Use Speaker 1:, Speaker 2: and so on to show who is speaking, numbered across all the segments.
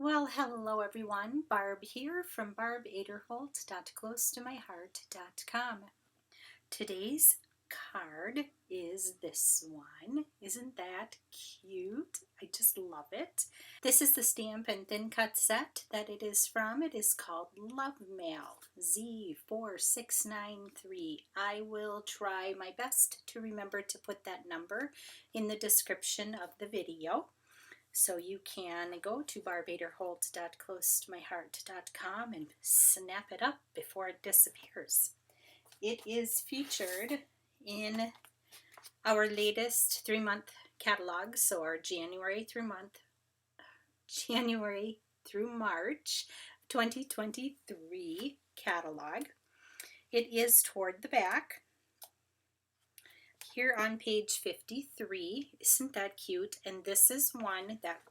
Speaker 1: Well, hello everyone. Barb here from barbaderholt.closetomyheart.com. Today's card is this one. Isn't that cute? I just love it. This is the stamp and thin cut set that it is from. It is called Love Mail Z4693. I will try my best to remember to put that number in the description of the video. So you can go to barbaderholt.closetomyheart.com and snap it up before it disappears. It is featured in our latest 3-month catalog, so our January through March 2023 catalog. It is toward the back. Here on page 53, isn't that cute? And this is one that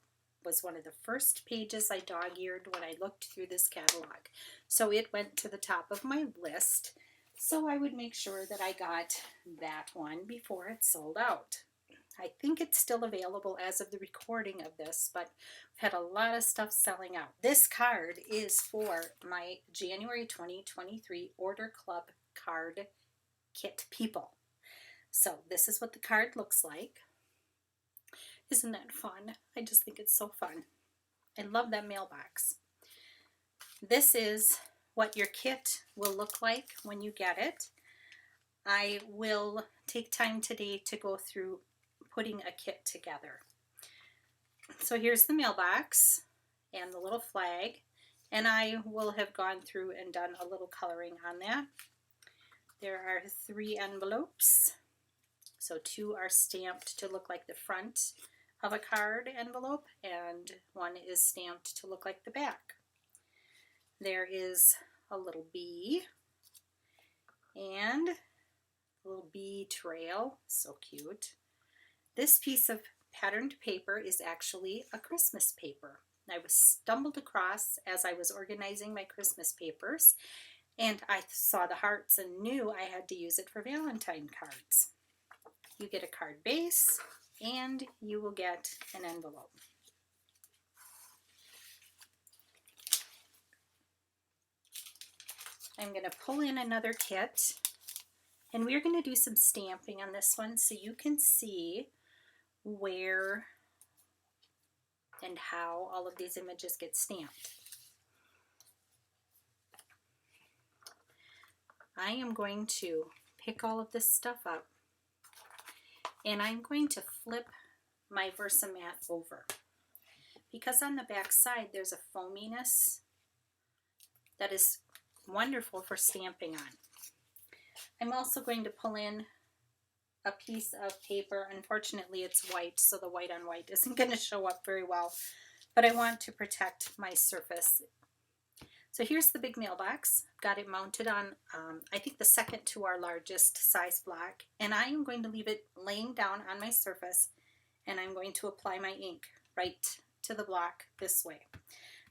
Speaker 1: was one of the first pages I dog-eared when I looked through this catalog. So it went to the top of my list, so I would make sure that I got that one before it sold out. I think it's still available as of the recording of this, but I've had a lot of stuff selling out. This card is for my January 2023 Order Club card kit people. So this is what the card looks like. Isn't that fun? I just think it's so fun. I love that mailbox. This is what your kit will look like when you get it. I will take time today to go through putting a kit together. So here's the mailbox and the little flag, and I will have gone through and done a little coloring on that. There are 3 envelopes. So 2 are stamped to look like the front of a card envelope, and 1 is stamped to look like the back. There is a little bee and a little bee trail, so cute. This piece of patterned paper is actually a Christmas paper. I was stumbled across as I was organizing my Christmas papers, and I saw the hearts and knew I had to use it for Valentine cards. You get a card base, and you will get an envelope. I'm going to pull in another kit, and we're going to do some stamping on this one so you can see where and how all of these images get stamped. I am going to pick all of this stuff up, and I'm going to flip my Versamat over, because on the back side there's a foaminess that is wonderful for stamping on. I'm also going to pull in a piece of paper. Unfortunately it's white, so the white on white isn't going to show up very well, but I want to protect my surface. So here's the big mailbox. Got it mounted on, I think the second to our largest size block, and I am going to leave it laying down on my surface, and I'm going to apply my ink right to the block this way.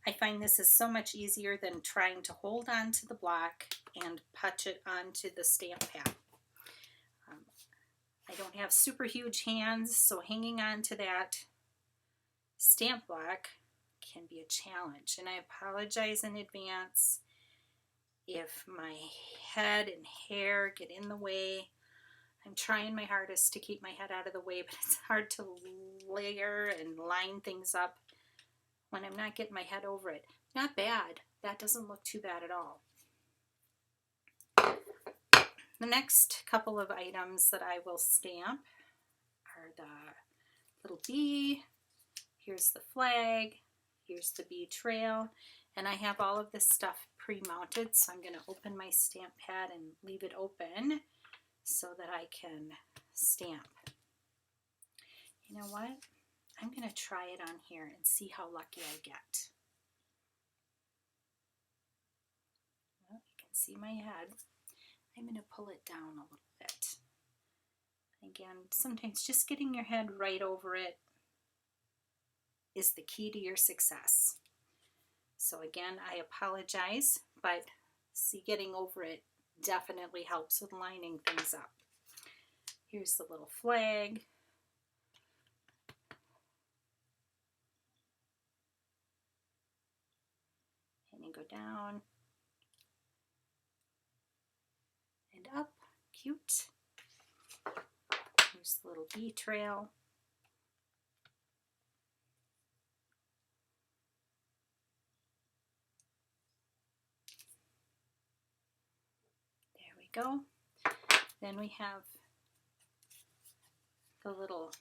Speaker 1: I find this is so much easier than trying to hold on to the block and punch it onto the stamp pad. I don't have super huge hands, so hanging on to that stamp block can be a challenge, and I apologize in advance if my head and hair get in the way. I'm trying my hardest to keep my head out of the way, but it's hard to layer and line things up when I'm not getting my head over it. Not bad. That doesn't look too bad at all. The next couple of items that I will stamp are the little bee. Here's the flag. Here's the bee trail, and I have all of this stuff pre-mounted, so I'm going to open my stamp pad and leave it open so that I can stamp. You know what? I'm going to try it on here and see how lucky I get. Well, you can see my head. I'm going to pull it down a little bit. Again, sometimes just getting your head right over it is the key to your success. So again, I apologize, but see, getting over it definitely helps with lining things up. Here's the little flag. go down and up. Cute. Here's the little bee trail. There we go. Then we have the little,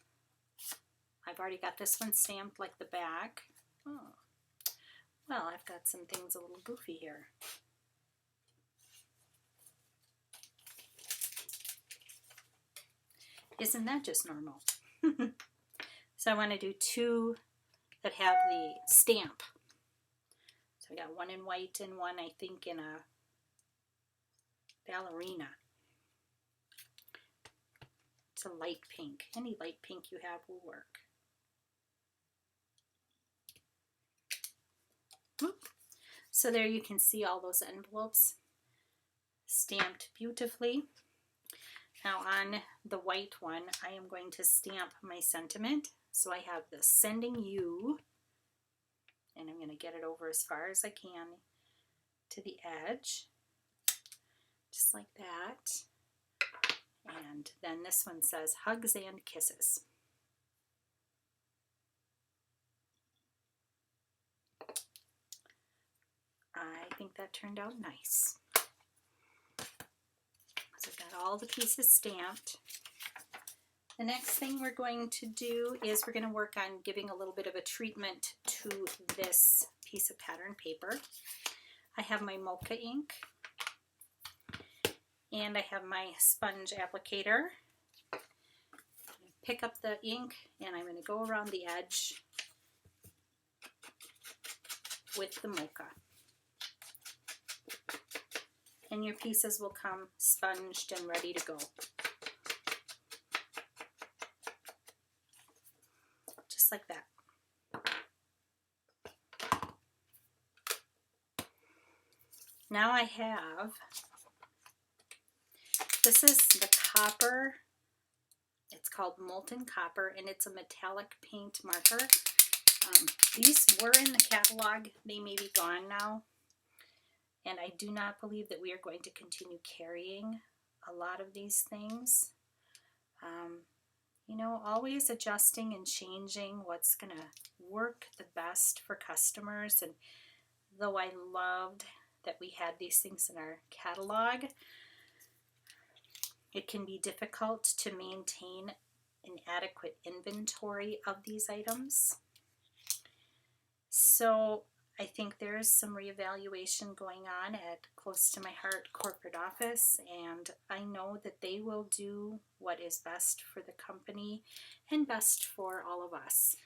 Speaker 1: I've already got this one stamped like the back. Oh, well, I've got some things a little goofy here. Isn't that just normal? So I want to do two that have the stamp. So I got one in white and one, I think, in a ballerina. It's a light pink. Any light pink you have will work. So there you can see all those envelopes stamped beautifully. Now on the white one, I am going to stamp my sentiment. So I have the sending you, and I'm going to get it over as far as I can to the edge, just like that. And then this one says hugs and kisses. I think that turned out nice. So I've got all the pieces stamped. The next thing we're going to do is we're going to work on giving a little bit of a treatment to this piece of pattern paper. I have my Mocha ink and I have my sponge applicator. Pick up the ink and I'm going to go around the edge with the Mocha. And your pieces will come sponged and ready to go. Just like that. Now I have, this is the copper, it's called Molten Copper, and it's a metallic paint marker. These were in the catalog, they may be gone now, and I do not believe that we are going to continue carrying a lot of these things. You know, always adjusting and changing what's going to work the best for customers. And though I loved that we had these things in our catalog, it can be difficult to maintain an adequate inventory of these items. So I think there is some reevaluation going on at Close to My Heart corporate office, and I know that they will do what is best for the company and best for all of us.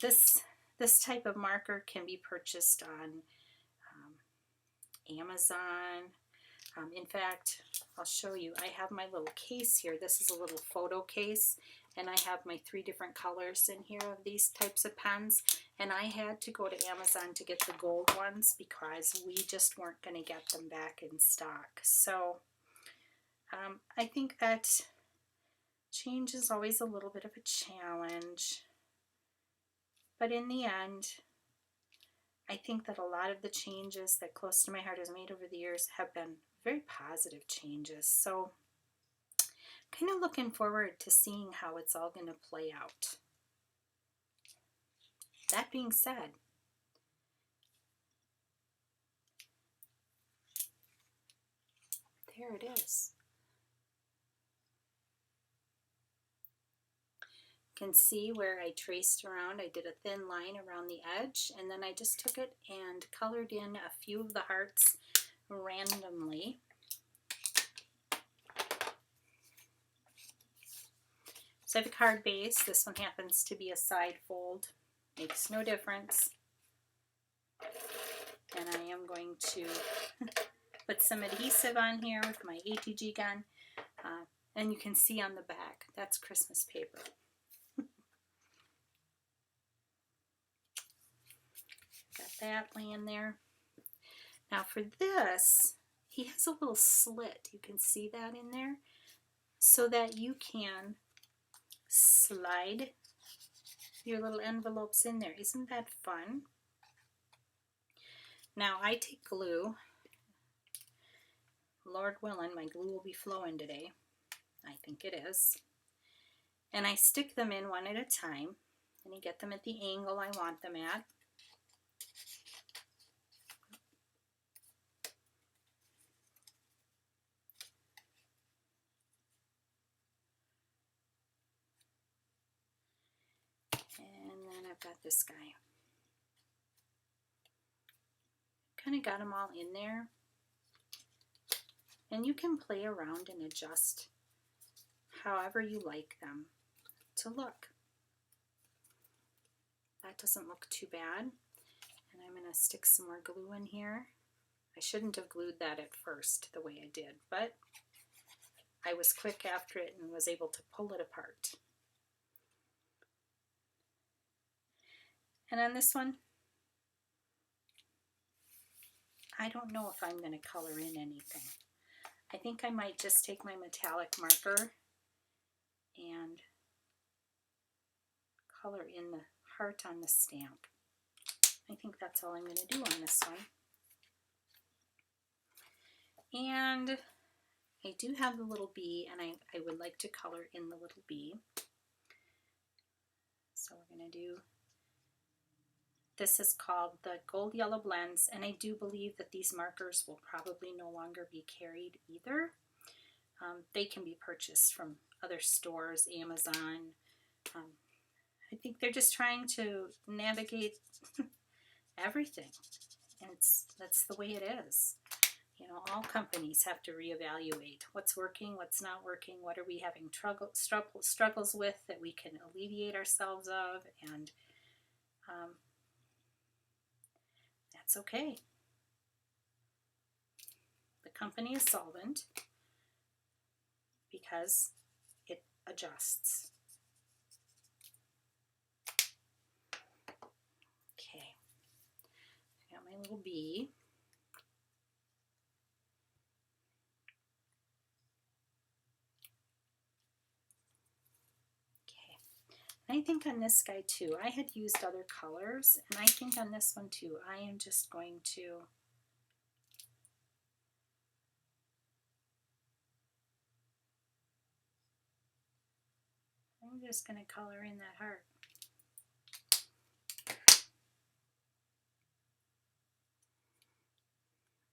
Speaker 1: This type of marker can be purchased on Amazon. In fact, I'll show you. I have my little case here. This is a little photo case, and I have my 3 different colors in here of these types of pens. And I had to go to Amazon to get the gold ones because we just weren't going to get them back in stock. So I think that change is always a little bit of a challenge. But in the end, I think that a lot of the changes that Close to My Heart has made over the years have been very positive changes. So kind of looking forward to seeing how it's all going to play out. That being said, there it is. You can see where I traced around. I did a thin line around the edge, and then I just took it and colored in a few of the hearts randomly. So I have a card base. This one happens to be a side fold. Makes no difference. And I am going to put some adhesive on here with my ATG gun. And you can see on the back, that's Christmas paper. Got that laying there. Now for this, he has a little slit. You can see that in there, so that you can slide your little envelopes in there. Isn't that fun? Now I take glue. Lord willing, my glue will be flowing today. I think it is. And I stick them in one at a time, and you get them at the angle I want them at. And then I've got this guy. Kind of got them all in there. And you can play around and adjust however you like them to look. That doesn't look too bad. And I'm going to stick some more glue in here. I shouldn't have glued that at first the way I did, but I was quick after it and was able to pull it apart. And on this one, I don't know if I'm going to color in anything. I think I might just take my metallic marker and color in the heart on the stamp. I think that's all I'm going to do on this one. And I do have the little bee, and I would like to color in the little bee. So we're going to do, this is called the Gold Yellow Blends, and I do believe that these markers will probably no longer be carried either. They can be purchased from other stores, Amazon. I think they're just trying to navigate everything, and that's the way it is. You know, all companies have to reevaluate what's working, what's not working, what are we having struggles with that we can alleviate ourselves of, and that's okay. The company is solvent because it adjusts. Okay, I got my little bee. I think on this guy too, I had used other colors, and I think on this one too, I am just going to color in that heart.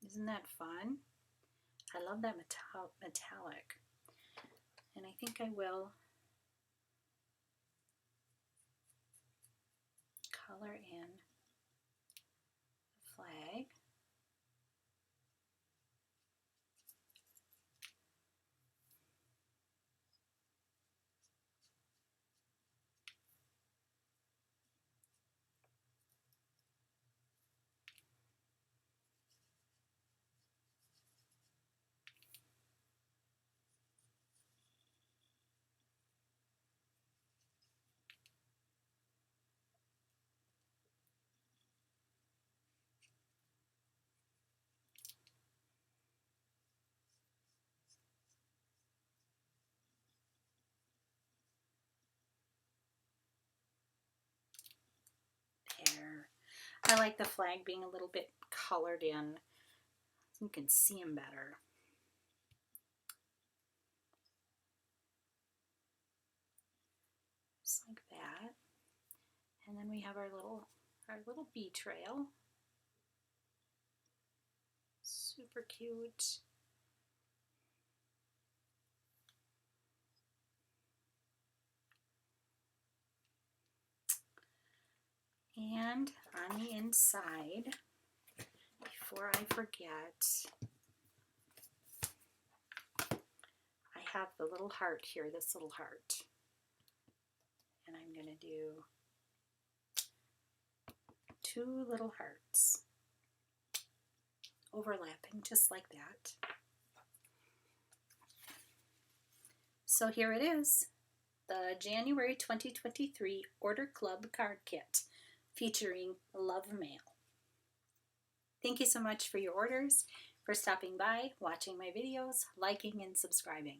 Speaker 1: Isn't that fun? I love that metallic. And I think I will color in the flag. There. I like the flag being a little bit colored in. You can see them better. Just like that. And then we have our little bee trail. Super cute. And on the inside, before I forget, I have the little heart here, this little heart. And I'm going to do 2 little hearts overlapping just like that. So here it is, the January 2023 Order Club card kit featuring Love Mail. Thank you so much for your orders, for stopping by, watching my videos, liking and subscribing.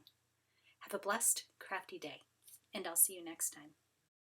Speaker 1: Have a blessed, crafty day, and I'll see you next time.